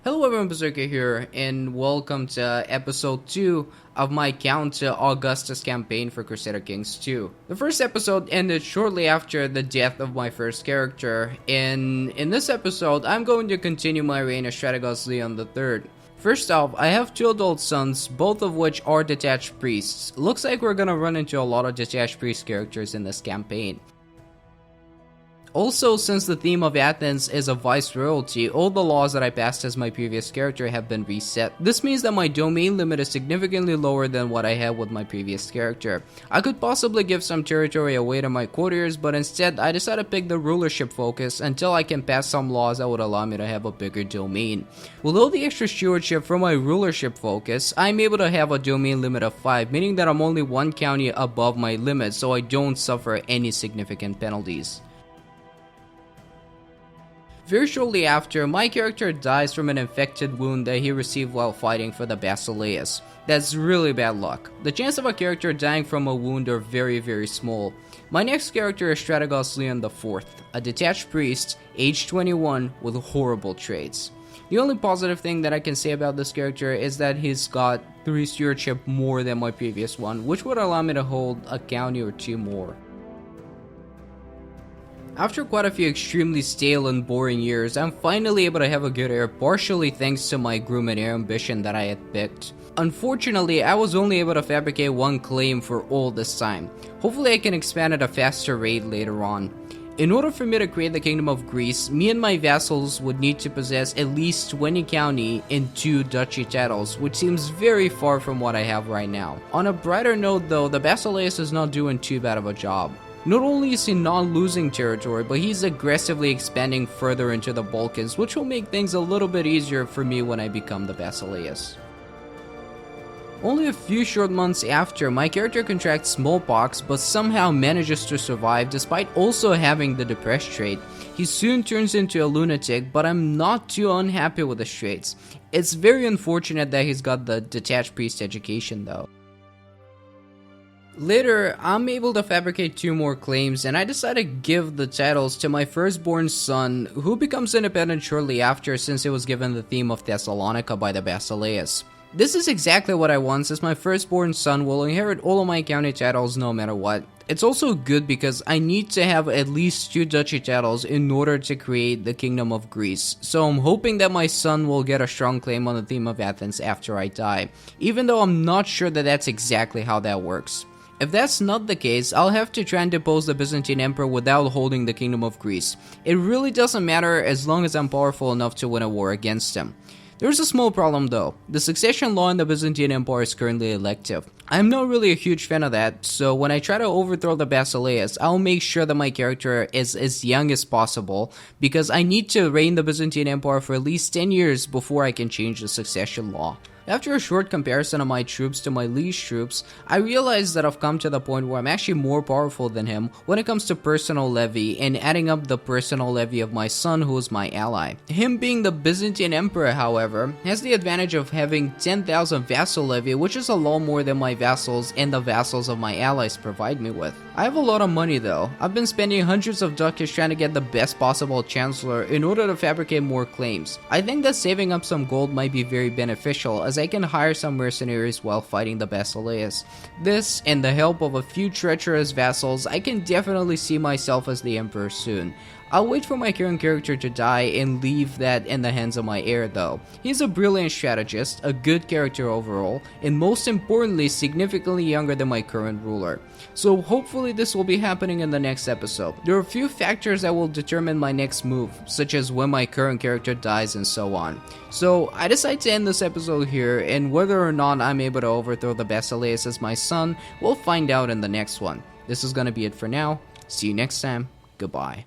Hello everyone, Berserkhead here, and welcome to episode 2 of my count to Augustus campaign for Crusader Kings 2. The first episode ended shortly after the death of my first character, and in this episode, I'm going to continue my reign as Strategos Leon III. First off, I have two adult sons, both of which are detached priests. Looks like we're gonna run into a lot of detached priest characters in this campaign. Also, since the theme of Athens is a vice royalty, all the laws that I passed as my previous character have been reset. This means that my domain limit is significantly lower than what I had with my previous character. I could possibly give some territory away to my courtiers, but instead I decided to pick the rulership focus until I can pass some laws that would allow me to have a bigger domain. With all the extra stewardship from my rulership focus, I'm able to have a domain limit of 5, meaning that I'm only one county above my limit, so I don't suffer any significant penalties. Very shortly after, my character dies from an infected wound that he received while fighting for the Basileus. That's really bad luck. The chance of a character dying from a wound are very small. My next character is Strategos Leon IV, a detached priest, age 21, with horrible traits. The only positive thing that I can say about this character is that he's got 3 stewardship more than my previous one, which would allow me to hold a county or 2 more. After quite a few extremely stale and boring years, I'm finally able to have a good heir, partially thanks to my groom and heir ambition that I had picked. Unfortunately, I was only able to fabricate 1 claim for all this time. Hopefully I can expand at a faster rate later on. In order for me to create the Kingdom of Greece, me and my vassals would need to possess at least 20 county and 2 duchy titles, which seems very far from what I have right now. On a brighter note though, the Basileus is not doing too bad of a job. Not only is he not losing territory, but he's aggressively expanding further into the Balkans, which will make things a little bit easier for me when I become the Basileus. Only a few short months after, my character contracts smallpox but somehow manages to survive despite also having the depressed trait. He soon turns into a lunatic, but I'm not too unhappy with his traits. It's very unfortunate that he's got the detached priest education though. Later, I'm able to fabricate 2 more claims, and I decide to give the titles to my firstborn son, who becomes independent shortly after since it was given the theme of Thessalonica by the Basileus. This is exactly what I want, since my firstborn son will inherit all of my county titles no matter what. It's also good because I need to have at least 2 duchy titles in order to create the Kingdom of Greece, so I'm hoping that my son will get a strong claim on the theme of Athens after I die, even though I'm not sure that that's exactly how that works. If that's not the case, I'll have to try and depose the Byzantine Emperor without holding the Kingdom of Greece. It really doesn't matter as long as I'm powerful enough to win a war against him. There's a small problem though. The succession law in the Byzantine Empire is currently elective. I'm not really a huge fan of that, so when I try to overthrow the Basileus, I'll make sure that my character is as young as possible, because I need to reign the Byzantine Empire for at least 10 years before I can change the succession law. After a short comparison of my troops to my liege troops, I realized that I've come to the point where I'm actually more powerful than him when it comes to personal levy and adding up the personal levy of my son, who is my ally. Him being the Byzantine Emperor, however, has the advantage of having 10,000 vassal levy, which is a lot more than my vassals and the vassals of my allies provide me with. I have a lot of money though. I've been spending hundreds of ducats trying to get the best possible chancellor in order to fabricate more claims. I think that saving up some gold might be very beneficial, as I can hire some mercenaries while fighting the Basileus. This, and the help of a few treacherous vassals, I can definitely see myself as the emperor soon. I'll wait for my current character to die and leave that in the hands of my heir though. He's a brilliant strategist, a good character overall, and most importantly significantly younger than my current ruler. So hopefully this will be happening in the next episode. There are a few factors that will determine my next move, such as when my current character dies and so on. So I decide to end this episode here, and whether or not I'm able to overthrow the Basileus as my son, we'll find out in the next one. This is gonna be it for now. See you next time. Goodbye.